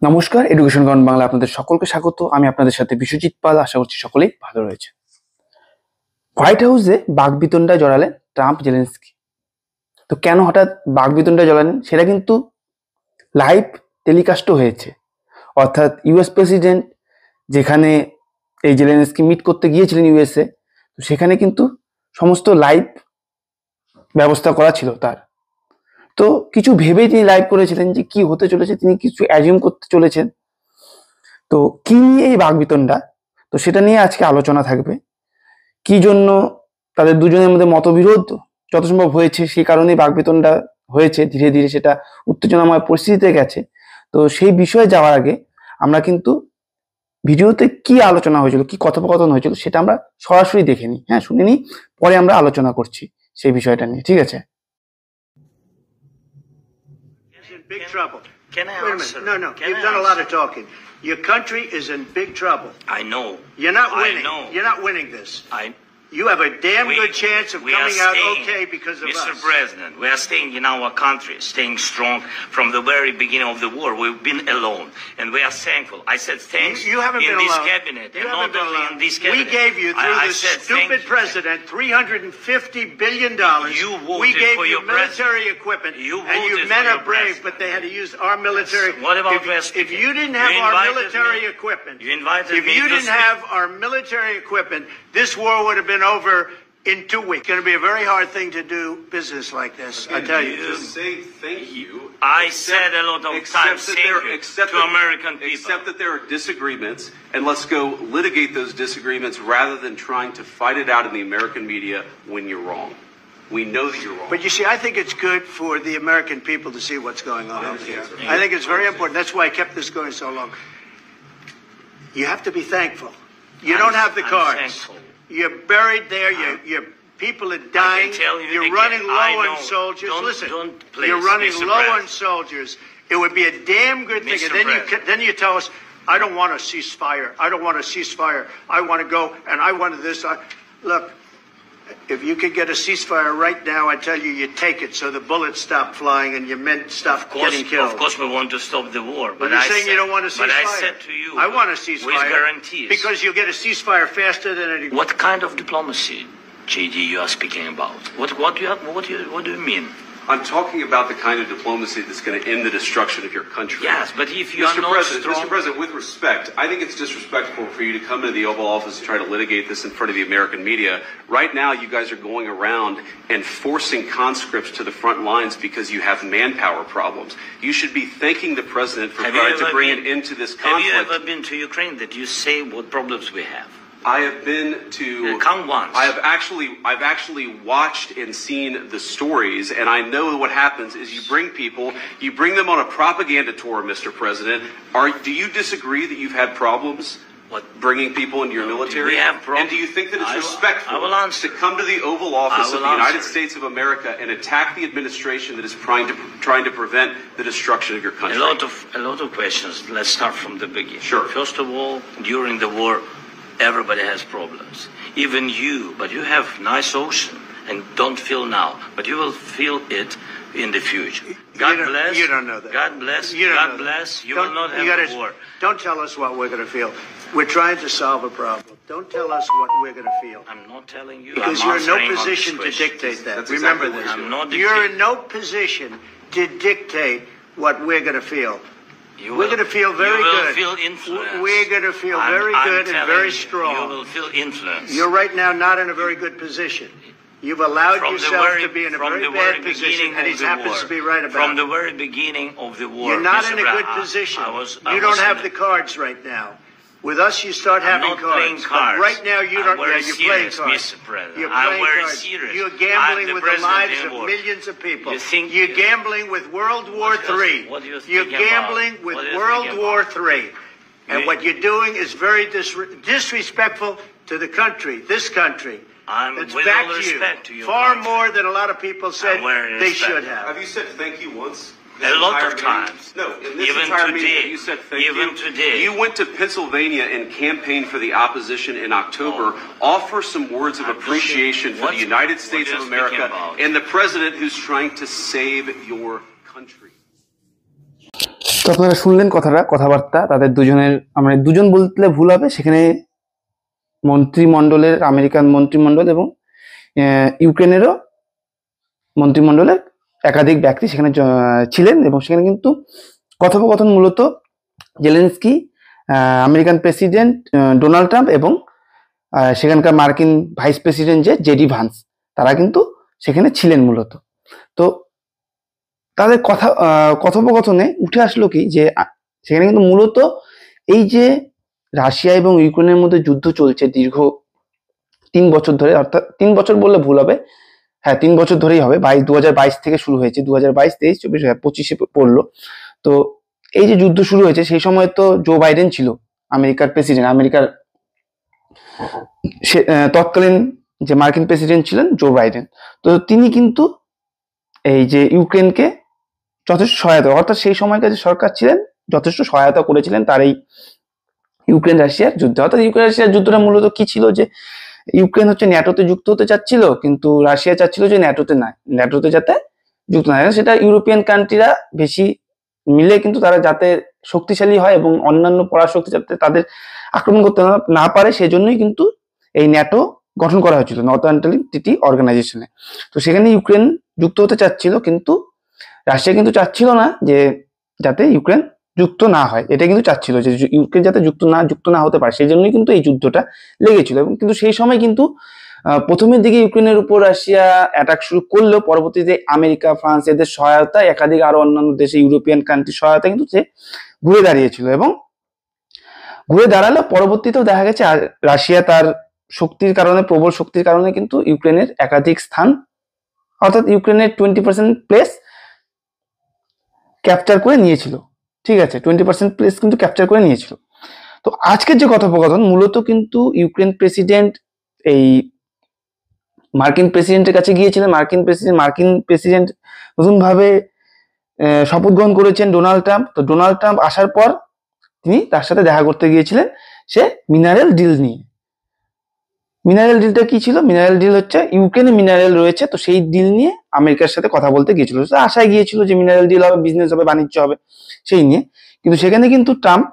নমস্কার, education ground Bangla আপনাদের সকলকে স্বাগত। আমি আপনাদের সাথে বিশ্বজিৎ পাল। আশা করছি সকলেই ভালো রয়েছে। হোয়াইট হাউসে বাকবিতণ্ডায় জড়ালেন ট্রাম্প জেলেনস্কি। তো কেন হঠাৎ বাকবিতণ্ডায় জড়ালেন সেটা কিন্তু লাইভ টেলিকাস্টও হয়েছে, অর্থাৎ ইউএস প্রেসিডেন্ট যেখানে এই জেলেনস্কি মিট করতে গিয়েছিলেন ইউএসএ, তো সেখানে কিন্তু সমস্ত লাইভ ব্যবস্থা করা ছিল তার। তো কিছু ভেবেই তিনি লাইভ করেছিলেন যে কি হতে চলেছে, তিনি কিছু অ্যাজিউম করতে চলেছেন। তো কি নিয়ে এই বাকবিতণ্ডা, তো সেটা নিয়ে আজকে আলোচনা থাকবে। কি জন্য তাদের দুজনের মধ্যে মতবিরোধ যত সম্ভব হয়েছে, সেই কারণেই বাকবিতণ্ডা হয়েছে, ধীরে ধীরে সেটা উত্তেজনাময় পরিস্থিতিতে গেছে। তো সেই বিষয়ে যাওয়ার আগে আমরা কিন্তু ভিডিওতে কি আলোচনা হয়েছিল, কি কথোপকথন হয়েছিল সেটা আমরা সরাসরি দেখে নিই। হ্যাঁ, শুনে নিই, পরে আমরা আলোচনা করছি সেই বিষয়টা নিয়ে। ঠিক আছে? Big trouble. Can I answer? No. You've done a lot of talking. Your country is in big trouble. I know. You're not winning. I know. You're not winning this. You have a damn We- good chance of we coming are out staying, okay because of Mr. us. President, we are staying in our country, staying strong from the very beginning of the war. We've been alone, and we are thankful. I said thanks You haven't in been this alone. cabinet, You and haven't not been only alone. in this cabinet. We gave you, through I this said stupid thank you. president, $350 billion. You voted we gave for you your military president. equipment, You and you voted men for are your brave, president. but they had to use our military. What about if you didn't have You our invited military me. equipment, You invited if me you to didn't speak. have our military equipment, this war would have been over in 2 weeks. It's going to be a very hard thing to do business like this, I tell you. Just say thank you. I said a lot of times thank you to American people. Accept that there are disagreements, and let's go litigate those disagreements rather than trying to fight it out in the American media when you're wrong. We know that you're wrong. But you see, I think it's good for the American people to see what's going on out here. I think it's very important. That's why I kept this going so long. You have to be thankful. You don't have the I'm cards. thankful. You're buried there. Your people are dying. tell you You're again, running I low on know. soldiers. Listen, Please, you're running Mr. low on President. soldiers. It would be a damn good thing. Mr. And then you tell us, I don't want a ceasefire. I don't want a ceasefire. I want to go, and I wanted this. Look, if you could get a ceasefire right now, I tell you, you take it so the bullets stop flying and your men stop getting killed. Of course, we want to stop the war. But you're saying you don't want a ceasefire. But I said to you, I want a ceasefire. with guarantees. Because you'll get a ceasefire faster than any. What kind of diplomacy, JD, you are speaking about? What do you mean? I'm talking about the kind of diplomacy that's going to end the destruction of your country. Yes, but if you are not strong... Mr. President, with respect, I think it's disrespectful for you to come into the Oval Office and try to litigate this in front of the American media. Right now, you guys are going around and forcing conscripts to the front lines because you have manpower problems. You should be thanking the President for trying to bring an end to this conflict. Have you ever been to Ukraine that you say what problems we have? I have been to. Come once. I've actually watched and seen the stories, and I know what happens is you bring them on a propaganda tour, Mr. President. Do you disagree that you've had problems? What? Bringing people into your military? We have problems. And do you think that it's respectful I will answer. to come to the Oval Office of the United answer. States of America and attack the administration that is trying to prevent the destruction of your country? A lot of questions. Let's start from the beginning. Sure. First of all, during the war, everybody has problems. Even you, but you have nice ocean and don't feel now, but you will feel it in the future. God bless. You don't know that. God bless. You don't God know bless. that. You will not have a war. Don't tell us what we're going to feel. We're trying to solve a problem. Don't tell us what we're going to feel. I'm not telling you. Because I'm you're in no answering on this position to question. dictate that. That's Remember exactly this. what I'm not You're dictating. in no position to dictate what we're going to feel. We're going to feel very good. You will feel influence. We're going to feel very good and very strong. You will feel influence. You're right now not in a very good position. You've allowed yourself to be in a very bad position, and he happens to be right about From it. the very beginning of the war. You're not Mr. in a good Brown, position. I You was don't have in the cards right now. With us, you start I'm having not cards. playing cards. But right now, you don't. I'm very Yeah, you're playing serious, cards. Mr. President. You're I'm playing very cards. serious. You're gambling I'm the with the president lives in of war. millions of people. You think You're gambling with World War III. What do you think You're gambling about? with What do you World think War about? III. And what you're doing is very disrespectful to the country, this country. I'm That's with back all to you. respect to your Far country. more than a lot of people said I'm very they respect. should have. Have you said thank you once? A lot of Entire meeting? times. No, in this Even entire today. meeting, you said thank Even you. today. You went to Pennsylvania and campaigned for the opposition in October. Offer some words of appreciation for the United States what of you're speaking America about. and the president who's trying to save your country. তো আপনারা শুনলেন কথাবার্তা তাদের দুজনের, আমরা দুজন বলতে ভুল হবে, সেখানে মন্ত্রিমণ্ডলের, আমেরিকান মন্ত্রিমণ্ডল এবং ইউক্রেনেরও মন্ত্রিমণ্ডলের একাধিক ব্যক্তি সেখানে ছিলেন, এবং সেখানে কিন্তু কথোপকথন মূলত Zelensky, American president Donald Trump এবং সেখানকার মার্কিন ভাইস প্রেসিডেন্ট যে জেডি ভান্স, তারা কিন্তু সেখানে ছিলেন মূলত। তো তাদের কথোপকথনে উঠে আসলো কি যে সেখানে কিন্তু মূলত এই যে রাশিয়া এবং ইউক্রেনের মধ্যে যুদ্ধ চলছে দীর্ঘ 3 বছর ধরে, অর্থাৎ 3 বছর বললে ভুল হবে, হ্যাঁ 3 বছর ধরেই হবে, 2022 থেকে শুরু হয়েছে, 2022, 23, 24, 25-এ পড়লো। তো এই যে যুদ্ধ শুরু হয়েছে সেই সময় তো জো বাইডেন ছিল আমেরিকার প্রেসিডেন্ট, আমেরিকার তৎকালীন যে মার্কিন প্রেসিডেন্ট ছিলেন জো বাইডেন। তো তিনি কিন্তু এই যে ইউক্রেনকে যথেষ্ট সহায়তা, অর্থাৎ সেই সময়কার যে সরকার ছিলেন যথেষ্ট সহায়তা করেছিলেন তার এই ইউক্রেন রাশিয়ার যুদ্ধে। অর্থাৎ ইউক্রেন রাশিয়ার যুদ্ধটা মূলত কি ছিল, যে ইউক্রেন হচ্ছে ন্যাটোতে যুক্ত হতে চাচ্ছিল, কিন্তু রাশিয়া চাচ্ছিল যে ন্যাটোতে যাতে যুক্ত না হয়, সেটা ইউরোপিয়ান কান্ট্রিরা বেশি মিলে কিন্তু তারা যাতে শক্তিশালী হয় এবং অন্যান্য পরাশক্তি যাতে তাদের আক্রমণ করতে না পারে, সেজন্যই কিন্তু এই ন্যাটো গঠন করা হয়েছিল, নর্থ আটলান্টিক ট্রিটি অর্গানাইজেশনে। তো সেখানে ইউক্রেন যুক্ত হতে চাচ্ছিল, কিন্তু রাশিয়া কিন্তু চাচ্ছিল না যে যাতে ইউক্রেন যুক্ত না হয়, এটা কিন্তু চাচ্ছিল যে ইউক্রেন যাতে যুক্ত না হতে পারে, সেই জন্যই কিন্তু এই যুদ্ধটা লেগেছিল। এবং কিন্তু সেই সময় কিন্তু প্রথমের দিকে ইউক্রেনের উপর রাশিয়া অ্যাটাক শুরু করলেও পরবর্তীতে আমেরিকা, ফ্রান্স এদের সহায়তায়, একাধিক আরো অন্যান্য দেশে ইউরোপিয়ান কান্ট্রির সহায়তা কিন্তু সে ঘুরে দাঁড়িয়েছিল, এবং ঘুরে দাঁড়ালো পরবর্তীতেও দেখা গেছে রাশিয়া তার শক্তির কারণে, প্রবল শক্তির কারণে কিন্তু ইউক্রেনের একাধিক স্থান, অর্থাৎ ইউক্রেনের 20% প্লেস ক্যাপচার করে নিয়েছিল। ঠিক আছে, 20% প্লেস কিন্তু ক্যাপচার করে নিয়েছিল। তো আজকের যে কথোপকথন মূলত কিন্তু ইউক্রেন প্রেসিডেন্ট এই মার্কিন প্রেসিডেন্টের কাছে গিয়েছিলেন। মার্কিন প্রেসিডেন্ট নতুন ভাবে শপথ গ্রহণ করেছেন ডোনাল্ড ট্রাম্প। তো ডোনাল্ড ট্রাম্প আসার পর তিনি তার সাথে দেখা করতে গিয়েছিলেন সে মিনারেল ডিল নিয়ে। মিনারেল ডিলটা কি ছিল? মিনারেল ডিল হচ্ছে ইউক্রেনে মিনারেল রয়েছে, তো সেই ডিল নিয়ে আমেরিকার সাথে কথা বলতে গিয়েছিল। আশায় গিয়েছিল যে মিনারেল ডিল হবে, বিজনেস হবে, বাণিজ্য হবে, সেই নিয়ে। কিন্তু সেখানে কিন্তু ট্রাম্প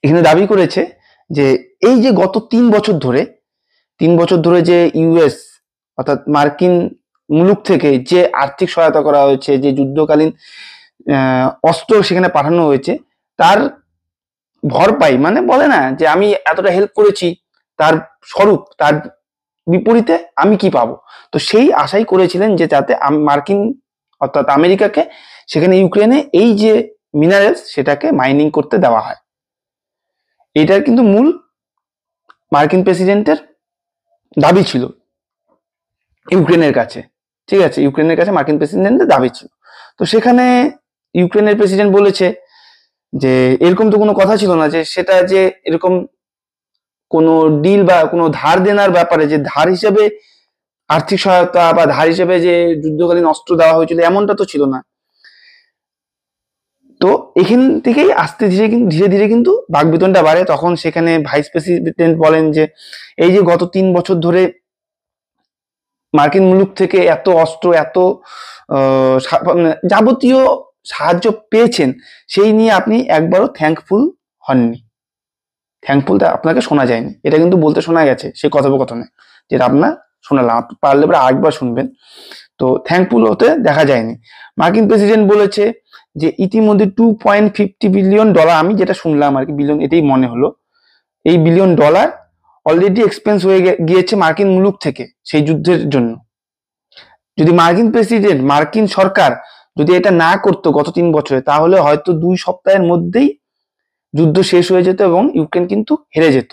এখানে দাবি করেছে যে এই যে গত 3 বছর ধরে যে ইউএস অর্থাৎ মার্কিন মুলুক থেকে যে আর্থিক সহায়তা করা হয়েছে, যে যুদ্ধকালীন অস্ত্র সেখানে পাঠানো হয়েছে, তার ভরপাই, মানে বলে না যে আমি এতটা হেল্প করেছি, তার স্বরূপ, তার বিপরীতে আমি কি পাবো। তো সেই আশাই করেছিলেন যে যাতে মার্কিন অর্থাৎ আমেরিকাকে সেখানে ইউক্রেনে এই যে মিনারেলস সেটাকে মাইনিং করতে দেওয়া হয়। এটার কিন্তু মূল মার্কিন প্রেসিডেন্টের দাবি ছিল ইউক্রেনের কাছে। ঠিক আছে, ইউক্রেনের কাছে মার্কিন প্রেসিডেন্টের দাবি ছিল। তো সেখানে ইউক্রেনের প্রেসিডেন্ট বলেছে যে এরকম তো কোনো কথা ছিল না, যে সেটা যে এরকম কোনো ডিল বা কোনো ধার দেনার ব্যাপারে, যে ধার হিসেবে আর্থিক সহায়তা বা ধার হিসেবে যে যুদ্ধকালীন অস্ত্র দেওয়া হয়েছিল, এমনটা তো ছিল না। তো এখান থেকেই আস্তে ধীরে ধীরে কিন্তু বাকবিতণ্ডা বাড়ে। তখন সেখানে ভাইস প্রেসিডেন্ট বলেন যে এই যে গত 3 বছর ধরে মার্কিন মুলুক থেকে এত অস্ত্র, এত যাবতীয় সাহায্য পেয়েছেন, সেই নিয়ে আপনি একবারও থ্যাঙ্কফুল হননি, থ্যাঙ্কফুলটা আপনাকে শোনা যায়নি। এটা কিন্তু বলতে শোনা গেছে সেই কথোপকথনে, যেটা আপনার শোনালাম, পারলে পরে আরেকবার শুনবেন। তো থ্যাঙ্কফুল হতে দেখা যায়নি। মার্কিন প্রেসিডেন্ট বলেছে যে ইতিমধ্যে $2.50 বিলিয়ন, আমি যেটা শুনলাম আর কি, বিলিয়ন এটাই মনে হলো, এই $1 বিলিয়ন অলরেডি এক্সপেন্স হয়ে গিয়েছে মার্কিন মুলুক থেকে সেই যুদ্ধের জন্য। যদি মার্কিন সরকার যদি এটা না করতো গত 3 বছরে, তাহলে হয়তো 2 সপ্তাহের মধ্যেই যুদ্ধ শেষ হয়ে যেত এবং ইউক্রেন কিন্তু হেরে যেত।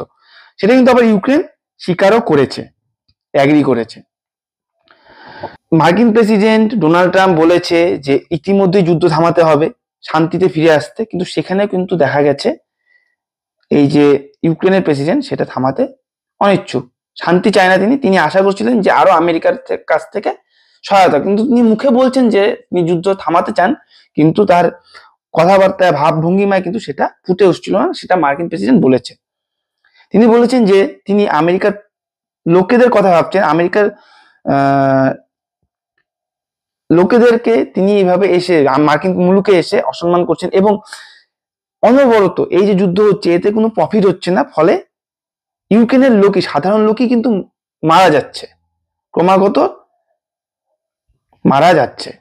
সেটা কিন্তু আবার ইউক্রেন স্বীকারও করেছে, অ্যাগ্রি করেছে। মার্কিন প্রেসিডেন্ট ডোনাল্ড ট্রাম্প বলেছে যে ইতিমধ্যে যুদ্ধ থামাতে হবে, শান্তিতে ফিরে আসতে, কিন্তু সেখানে কিন্তু দেখা গেছে এই যে ইউক্রেনের প্রেসিডেন্ট সেটা থামাতে অনিচ্ছুক, শান্তি চায় না। তিনি আশা করছিলেন যে আরো আমেরিকার কাছ থেকে সহায়তা, কিন্তু তিনি মুখে বলছেন যে তিনি যুদ্ধ থামাতে চান, কিন্তু তার কথাবার্তায়, ভাবভঙ্গিমায় কিন্তু সেটা ফুটে উঠছিল না। সেটা মার্কিন প্রেসিডেন্ট বলেছে। তিনি বলেছেন যে তিনি আমেরিকার লোকেদের কথা ভাবছেন, আমেরিকার লোকেদেরকে তিনি এইভাবে এসে মার্কিন মুলুকে এসে অসম্মান করছেন এবং অনবরত এই যে যুদ্ধ হচ্ছে এতে কোনো প্রফিট হচ্ছে না, ফলে ইউক্রেনের লোকই, সাধারণ লোকই কিন্তু মারা যাচ্ছে, ক্রমাগত মারা যাচ্ছে।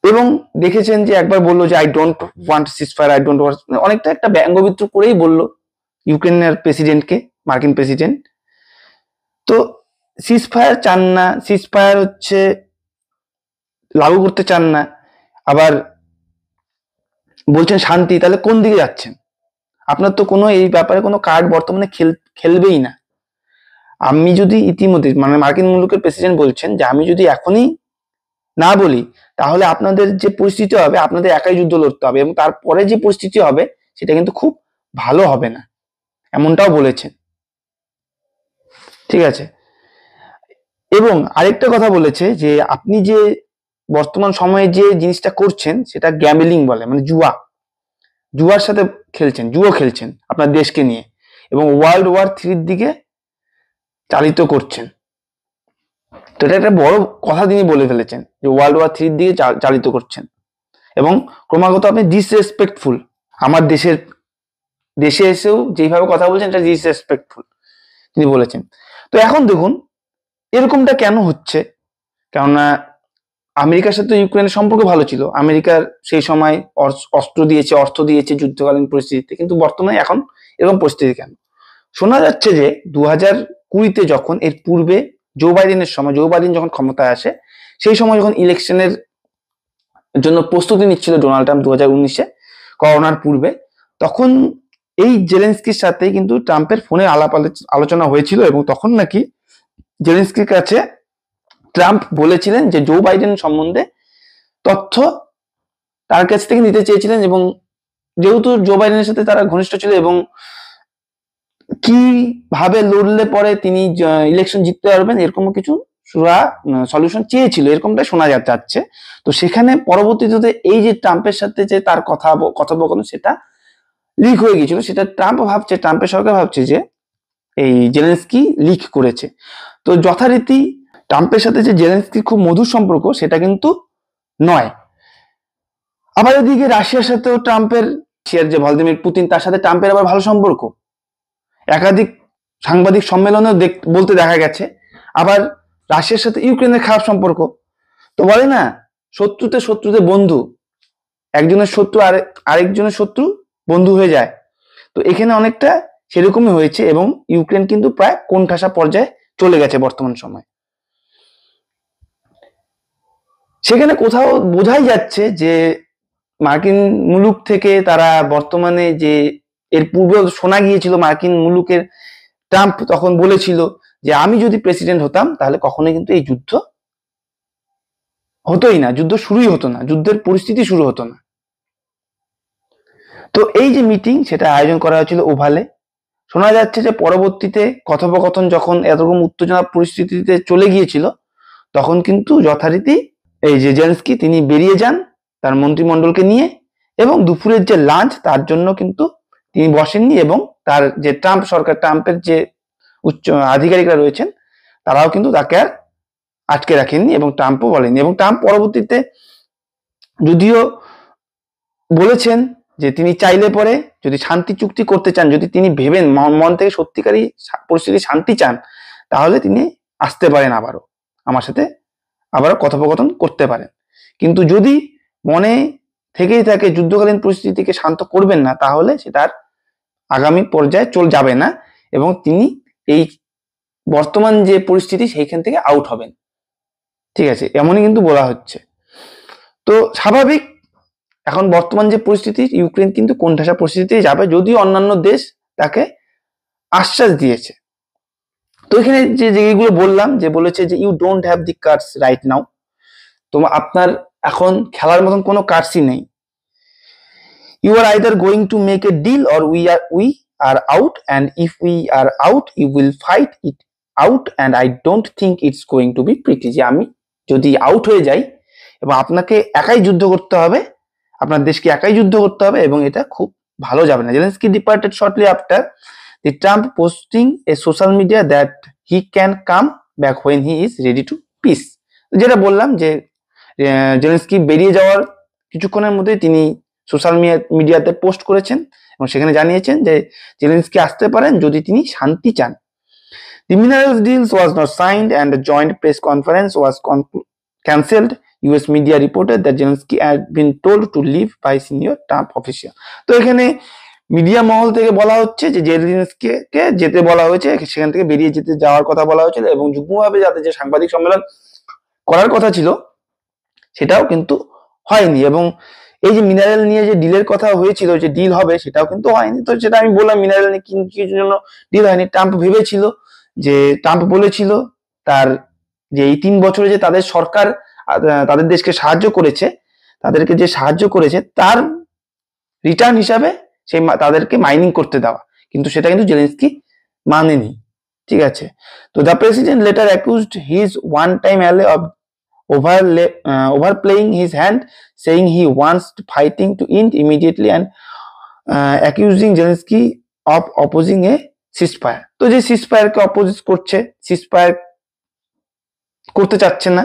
এবং দেখেছেন যে একবার বললো যে I don't want ceasefire, I don't want, অনেকটা একটা ব্যঙ্গবিদ্রুপ করেই বললো ইউক্রেনের প্রেসিডেন্টকে, মার্কিন প্রেসিডেন্ট। তো সিজফায়ার চান না, সিজফায়ার হচ্ছে লাগু করতে চান না, আবার বলছেন শান্তি। তাহলে কোন দিকে যাচ্ছেন? আপনার তো কোনো এই ব্যাপারে কোনো কার্ড বর্তমানে খেলবেই না। আমি যদি ইতিমধ্যে, মানে মার্কিন মুলুকের প্রেসিডেন্ট বলছেন যে আমি যদি এখনই না বলি তাহলে আপনাদের যে পরিস্থিতি হবে, আপনাদের একাই যুদ্ধ লড়তে হবে এবং তারপরে যে পরিস্থিতি হবে সেটা কিন্তু খুব ভালো হবে না, এমনটাও বলেছেন। ঠিক আছে। এবং আরেকটা কথা বলেছে যে আপনি যে বর্তমান সময়ে যে জিনিসটা করছেন সেটা গ্যাম্বলিং বলে, মানে জুয়ার সাথে খেলছেন, জুয়ো খেলছেন আপনার দেশকে নিয়ে এবং ওয়ার্ল্ড ওয়ার 3 দিকে চালিত করছেন। তো এটা একটা বড় কথা তিনি বলে ফেলেছেন যে ওয়ার্ল্ড ওয়ার 3 দিকে চালিত করছেন এবং ক্রমাগত আপনি ডিসরেসপেক্টফুল, আমার দেশে এসেও যেভাবে কথা বলছেন এটা ডিসরেসপেক্টফুল তিনি বলেছেন। তো এখন দেখুন এরকমটা কেন হচ্ছে, কেননা আমেরিকার সাথে ইউক্রেনের সম্পর্ক ভালো ছিল, আমেরিকার সেই সময় অস্ত্র দিয়েছে, অর্থ দিয়েছে যুদ্ধকালীন পরিস্থিতিতে, কিন্তু বর্তমানে এখন এরকম পরিস্থিতি কেন? শোনা যাচ্ছে যে 2020-তে যখন, এর পূর্বে জো বাইডেনের সময়, জো বাইডেন যখন ক্ষমতায় আসে সেই সময় যখন ইলেকশনের জন্য প্রস্তুতি নিচ্ছিল ডোনাল্ড ট্রাম্প 2019-এ করোনার পূর্বে, তখন এই জেলেনস্কির সাথে কিন্তু ট্রাম্পের ফোনে আলোচনা হয়েছিল এবং তখন নাকি জেলেনস্কির কাছে ট্রাম্প বলেছিলেন যে জো বাইডেন সম্বন্ধে তথ্য তার কাছ থেকে নিতে চেয়েছিলেন এবং যেহেতু জো বাইডেনের সাথে তারা ঘনিষ্ঠ ছিল এবং কিভাবে লড়লে পরে তিনি ইলেকশন জিততে পারবেন এরকম কিছু সলিউশন চেয়েছিল, এরকমটা শোনা যাচ্ছে। তো সেখানে পরবর্তীতে এই যে ট্রাম্পের সাথে যে তার কথোপকথন সেটা লিক হয়ে গিয়েছিল, সেটা ট্রাম্পের সরকার ভাবছে যে এই জেলেনস্কি লিক করেছে। তো যথারীতি ট্রাম্পের সাথে যে জেলেনস্কির খুব মধুর সম্পর্ক সেটা কিন্তু নয়। আবার এদিকে রাশিয়ার সাথেও ট্রাম্পের, যে ভ্লাদিমির পুতিন তার সাথে ট্রাম্পের আবার ভালো সম্পর্ক, একাধিক সাংবাদিক সম্মেলনেও বলতে দেখা গেছে। আবার রাশিয়ার সাথে ইউক্রেনের খারাপ সম্পর্ক। তো বলে না শত্রুতে বন্ধু, একজনের শত্রু আরেকজনের শত্রু বন্ধু হয়ে যায়। তো এখানে অনেকটা সেরকমই হয়েছে এবং ইউক্রেন কিন্তু প্রায় কোণঠাসা পর্যায়ে চলে গেছে বর্তমান সময়। সেখানে কোথাও বোঝাই যাচ্ছে যে মার্কিন মুলুক থেকে তারা বর্তমানে যে, এর পূর্বে শোনা গিয়েছিল মার্কিন মুলুকের ট্রাম্প তখন বলেছিল যে আমি যদি প্রেসিডেন্ট হতাম তাহলে কখনোই কিন্তু এই যুদ্ধ হতোই না, যুদ্ধ শুরুই হতো না, যুদ্ধের পরিস্থিতি শুরু হতো না। তো এই যে মিটিং সেটা আয়োজন করা হয়েছিল ওভালে। শোনা যাচ্ছে যে পরবর্তীতে কথোপকথন যখন এরকম উত্তেজনা পরিস্থিতিতে চলে গিয়েছিল তখন কিন্তু যথারীতি এই যে জেলেনস্কি তিনি বেরিয়ে যান তার মন্ত্রিমণ্ডলকে নিয়ে এবং দুপুরের যে লাঞ্চ তার জন্য কিন্তু তিনি বসেননি এবং তার যে ট্রাম্পের যে উচ্চ আধিকারিকরা রয়েছেন তারাও কিন্তু তাকে আর আটকে রাখেননি এবং ট্রাম্পও বলেননি। এবং ট্রাম্প পরবর্তীতে যদিও বলেছেন যে তিনি চাইলে পরে যদি শান্তি চুক্তি করতে চান, যদি তিনি ভেবেন মন থেকে সত্যিকারই পরিস্থিতি শান্তি চান তাহলে তিনি আসতে পারেন, আমার সাথে আবারও কথোপকথন করতে পারেন। কিন্তু যদি মনে থেকেই থাকে যুদ্ধকালীন পরিস্থিতিকে শান্ত করবেন না তাহলে সেটার আগামী পর্যায়ে যাবে না এবং তিনি এই বর্তমান যে পরিস্থিতি সেইখান থেকে আউট হবেন। ঠিক আছে, এমনই কিন্তু বলা হচ্ছে। তো স্বাভাবিক, এখন বর্তমান যে পরিস্থিতি ইউক্রেন কিন্তু কোণঠাসা পরিস্থিতিতে যাবে, যদিও অন্যান্য দেশ তাকে আশ্বাস দিয়েছে। তো এখানে যে যেগুলো বললাম, যে বলেছে যে you don't have the cards right now, তোমার আপনার এখন খেলার মতন কোনো কার্ডসই নেই। You are either going to make a deal or we are out, and if we are out you will fight it out and I don't think it's going to be pretty। যে আমি যদি out হয়ে যাই এবং আপনাকে একাই যুদ্ধ করতে হবে, আপনার দেশকে একাই যুদ্ধ করতে হবে এবং এটা খুব ভালো যাবে না। Zelensky departed shortly after the Trump posting a social media that he can come back when he is ready to peace. যেটা বললাম যে জেলেনস্কি বেরিয়ে যাওয়ার কিছুক্ষণের মধ্যে তিনি সোশ্যাল মিডিয়াতে পোস্ট করেছেন এবং সেখানে জানিয়েছেন যে জেলেনস্কি আসতে পারেন যদি তিনি শান্তি চান। The minerals deals was not signed and a joint press conference was cancelled. US media reported that Zelensky had been told to leave by senior Trump official. তো এখানে মিডিয়া মহল থেকে বলা হচ্ছে যে জেলেনস্কিকে যেতে বলা হয়েছে, সেখান থেকে বেরিয়ে যাওয়ার কথা বলা হয়েছিল এবং যুগ্মভাবে যাতে যে সাংবাদিক সম্মেলন করার কথা ছিল সেটাও কিন্তু হয়নি। এবং এই যে মিনারেল নিয়ে যে ডিলের কথা হয়েছিল, যে ডিল হবে, সেটাও কিন্তু হয়নি। তো সেটা আমি বললাম মিনারেল নিয়ে কিছুর জন্য ডিল হয়নি। ট্রাম্প ভেবেছিল যে, ট্রাম্প বলেছিল তার যে এই 3 বছরে যে তাদের সরকার তাদের দেশকে সাহায্য করেছে, তাদেরকে যে সাহায্য করেছে তার রিটার্ন হিসাবে সেই তাদেরকে মাইনিং করতে দেওয়া, কিন্তু সেটা কিন্তু জেলেনস্কি মানেনি। ঠিক আছে, তো the president letter accused his one time allay of overplaying his hand, saying he wants fighting to end immediately and accusing Zelensky of opposing a ceasefire. তো যে সিজফায়ারকে অপোজ করছে, সিজফায়ার করতে চাচ্ছে না,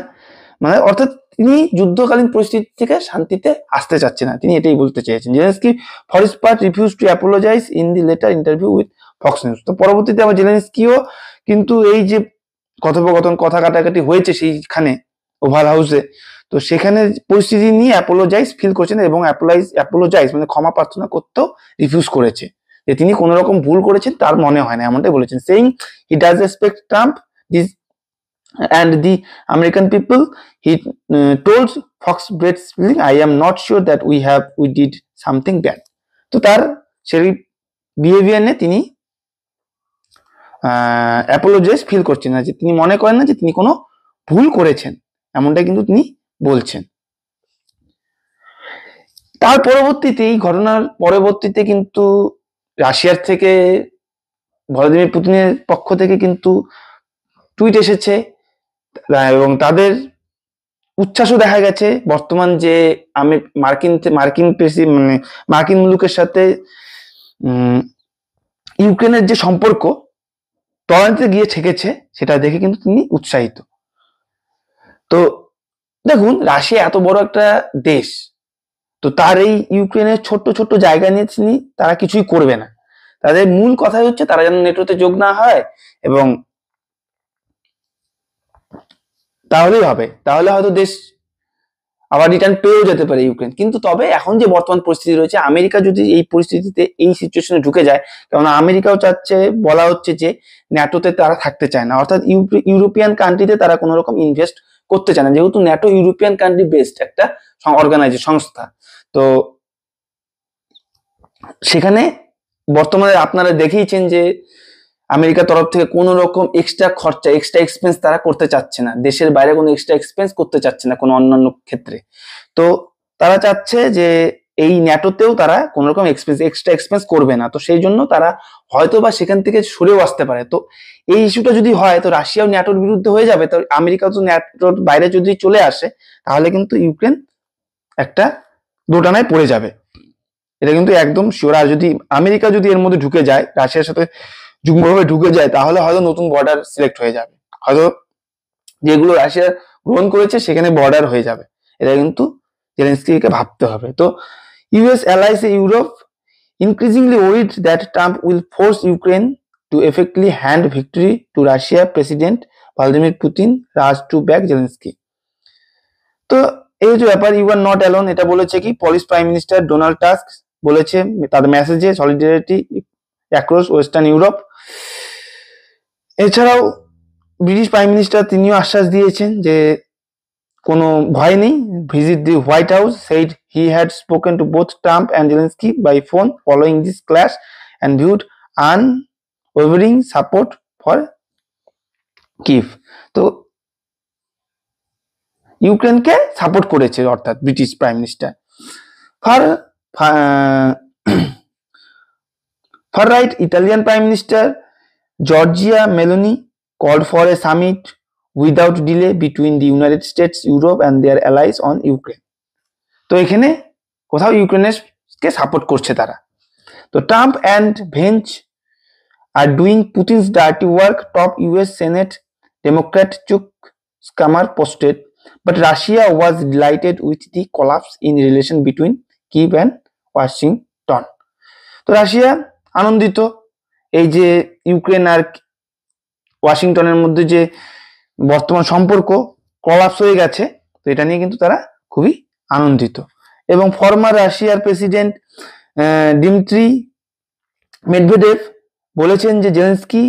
মানে অর্থাৎ তিনি যুদ্ধকালীন পরিস্থিতি থেকে শান্তিতে আসতে চাচ্ছে না, তিনি এটাই বলতে চেয়েছেন। Zelensky for his part refuse to apologise in the later interview with Fox News. তো পরবর্তীতে আবার জেলেনস্কিও কিন্তু এই যে কথোপকথন, কথা কাটাকাটি হয়েছে সেইখানে ওভাল হাউসে, তো সেখানে পরিস্থিতি নিয়ে অ্যাপোলোজাইজ ফিল করছেন এবং অ্যাপোলোজাইজ মানে ক্ষমা প্রার্থনা করতেও রিফিউজ করেছে, যে তিনি কোনো রকম ভুল করেছেন তার মনে হয় না, এমনটাই বলেছেন। Saying he does respect Trump this and the American people, he told Fox Breastfeeding, I am not sure that we did something bad. তো তার সেই বিহেভিয়ার নিয়ে তিনি অ্যাপোলোজাইজ ফিল করছেন না, যে তিনি মনে করেন না যে তিনি কোনো ভুল করেছেন, এমনটা কিন্তু তিনি বলছেন। তার পরবর্তীতে, এই ঘটনার পরবর্তীতে কিন্তু রাশিয়ার থেকে ভ্লাদিমির পুতিনের পক্ষ থেকে কিন্তু টুইট এসেছে এবং তাদের উচ্ছ্বাসও দেখা গেছে বর্তমান যে মার্কিন মুলুকের সাথে ইউক্রেনের যে সম্পর্ক তলানিতে গিয়ে ঠেকেছে, সেটা দেখে কিন্তু তিনি উৎসাহিত। তো দেখুন, রাশিয়া এত বড় একটা দেশ, তো তার এই ইউক্রেনের ছোট্ট ছোট্ট জায়গা নিয়ে তারা কিছুই করবে না। তাদের মূল কথা হচ্ছে তারা যেন নেটোতে যোগ না হয়, এবং তাহলেই হবে, তাহলে হয়তো দেশ আবার রিটার্ন পেয়েও যেতে পারে ইউক্রেন। কিন্তু তবে এখন যে বর্তমান পরিস্থিতি রয়েছে, আমেরিকা যদি এই পরিস্থিতিতে, এই সিচুয়েশনে ঢুকে যায়, কারণ আমেরিকাও চাচ্ছে, বলা হচ্ছে যে ন্যাটোতে তারা থাকতে চায় না, অর্থাৎ ইউরোপিয়ান কান্ট্রিতে তারা কোনো রকম ইনভেস্ট করতে চায় না, যেহেতু ন্যাটো ইউরোপিয়ান কান্ট্রি বেসড একটা সংস্থা। তো সেখানে বর্তমানে আপনারা দেখেইছেন যে আমেরিকার তরফ থেকে কোনো রকম এক্সট্রা খরচা, এক্সট্রা এক্সপেন্স তারা করতে চাচ্ছে না, দেশের বাইরে কোনো এক্সট্রা এক্সপেন্স করতে চাচ্ছে না কোনো অন্যান্য ক্ষেত্রে। তো তারা চাচ্ছে যে এই ন্যাটোতেও তারা কোনো রকম এক্সট্রা এক্সপেন্স করবে না, তো সেই জন্য তারা হয়তো বা সেখান থেকে সরেও আসতে পারে। তো এই ইস্যুটা যদি হয়, তো রাশিয়াও ন্যাটোর বিরুদ্ধে হয়ে যাবে, তো আমেরিকাও তো ন্যাটোর বাইরে যদি চলে আসে, তাহলে কিন্তু ইউক্রেন একটা দোটানায় পড়ে যাবে, এটা কিন্তু একদম শিওর। আর যদি আমেরিকা যদি এর মধ্যে ঢুকে যায়, রাশিয়ার সাথে যুগ্মভাবে ঢুকে যায়, তাহলে হয়তো নতুন বর্ডার সিলেক্ট হয়ে যাবে, হয়তো যেগুলো রাশিয়া গ্রহণ করেছে সেখানে বর্ডার হয়ে যাবে। এটা কিন্তু জেলেনস্কিকে ভাবতে হবে। তো US Alice Europe increasingly worried that Trump will force Ukraine to effectively hand victory to Russia President Vladimir Putin rushed to back Zelensky. তো এই যে ব্যাপার, ইউ আর নট অ্যালোন, এটা বলেছে কি polish prime minister Donald Tusk বলেছে তাদের মেসেজে, সলিডারিটি অ্যাক্রস ওয়েস্টার্ন ইউরোপ। এছাড়াও ব্রিটিশ প্রাইম মিনিস্টার তিনিও আশ্বাস দিয়েছেন যে কোনো ভয় নেই। Visit the white house, said he had spoken to both Trump and Zelensky by phone following this clash and viewed unwavering support for Kyiv. তো ইউক্রেনকে সাপোর্ট করেছে অর্থাৎ British prime minister. far right Italian Prime Minister Giorgia Meloni called for a summit without delay between the United States, Europe and their allies on Ukraine. তো এখানে কোথাও ইউক্রেনকে support করছে তারা। তো Trump and Vance are doing Putin's dirty work, top US Senate Democrat Chuck Schumer posted, but Russia was delighted with the collapse in relation between Kyiv and Washington. তো Russia আনন্দিত এই যে ইউক্রেন আর ওয়াশিংটনের মধ্যে যে বর্তমান সম্পর্ক কলাপস হয়ে গেছে, তো এটা নিয়ে কিন্তু তারা খুবই আনন্দিত। এবং ফর্মার রাশিয়ার প্রেসিডেন্ট ডিমিট্রি মেডভেডেভ বলেছেন যে জেলেনস্কি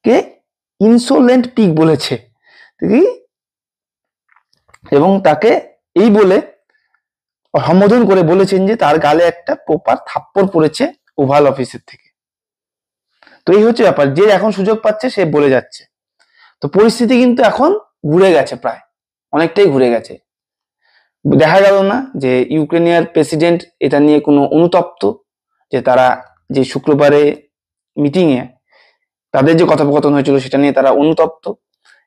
কে ইনসোলেন্ট পিগ বলেছে, এবং তাকে এই বলে সম্বোধন করে বলেছেন যে তার গালে একটা প্রপার থাপ্পড় পড়েছে ওভাল অফিসের থেকে। তো এই হচ্ছে ব্যাপার, যে এখন সুযোগ পাচ্ছে সে বলে যাচ্ছে। তো পরিস্থিতি কিন্তু এখন ঘুরে গেছে, প্রায় অনেকটাই ঘুরে গেছে। দেখা গেল না যে ইউক্রেনিয়ার প্রেসিডেন্ট এটা নিয়ে কোনো অনুতপ্ত, যে তারা যে শুক্রবারে মিটিংয়ে তাদের যে কথোপকথন হয়েছিল সেটা নিয়ে তারা অনুতপ্ত,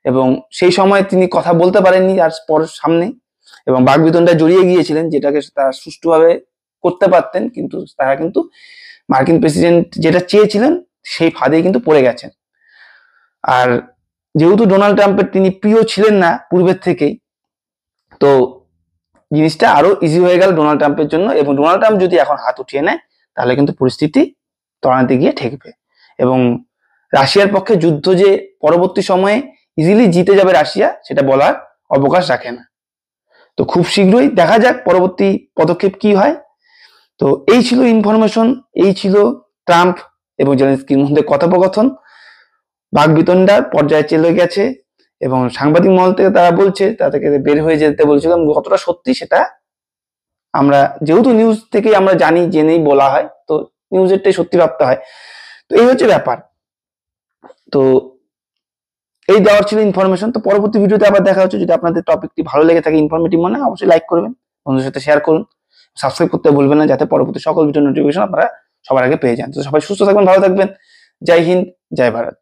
এবং সেই সময় তিনি কথা বলতে পারেননি আর পর সামনে, এবং বাকবিতণ্ডায় জড়িয়ে গিয়েছিলেন, যেটাকে তারা সুষ্ঠুভাবে করতে পারতেন, কিন্তু তারা কিন্তু মার্কিন প্রেসিডেন্ট যেটা চেয়েছিলেন সেই ফাঁদে কিন্তু পড়ে গেছেন। আর যেহেতু ডোনাল্ড ট্রাম্পের তিনি প্রিয় ছিলেন না পূর্বের থেকেই, তো জিনিসটা আরো ইজি হয়ে গেল ডোনাল্ড ট্রাম্পের জন্য, এবং ডোনাল্ড ট্রাম্প যদি এখন হাত উঠিয়ে নেয় তাহলে কিন্তু পরিস্থিতি তলানিতে গিয়ে ঠেকবে, এবং রাশিয়ার পক্ষে যুদ্ধ যে পরবর্তী সময়ে ইজিলি জিতে যাবে রাশিয়া, সেটা বলার অবকাশ রাখে না। তো খুব শীঘ্রই দেখা যাক পরবর্তী পদক্ষেপ কি হয়। তো এই ছিল ইনফরমেশন, এই ছিল ট্রাম্প এবং জেলেনস্কির মধ্যে কথোপকথন। বাকবিতণ্ডার পর্যায়ে চলে গেছে, এবং সাংবাদিক মহল থেকে তারা বলছে তাদেরকে বের হয়ে যেতে বলছিল, কতটা সত্যি সেটা আমরা যেহেতু নিউজ থেকে আমরা জানি, জেনেই বলা হয়, তো নিউজেরটাই সত্যি ভাবতে হয়। তো এই হচ্ছে ব্যাপার। তো এই দেওয়ার ছিল ইনফরমেশন। তো পরবর্তী ভিডিওতে আবার দেখা হচ্ছে। যদি আপনাদের টপিকটি ভালো লেগে থাকে, ইনফরমেটিভ মনে হয়, অবশ্যই লাইক করবেন, বন্ধুদের সাথে শেয়ার করুন, সাবস্ক্রাইব করতে ভুলবেন না, যাতে পরবর্তী সকল ভিডিও নোটিফিকেশন আপনারা সবার আগে পেয়ে যান। তো সবাই সুস্থ থাকবেন, ভালো থাকবেন। জয় হিন্দ, জয় ভারত।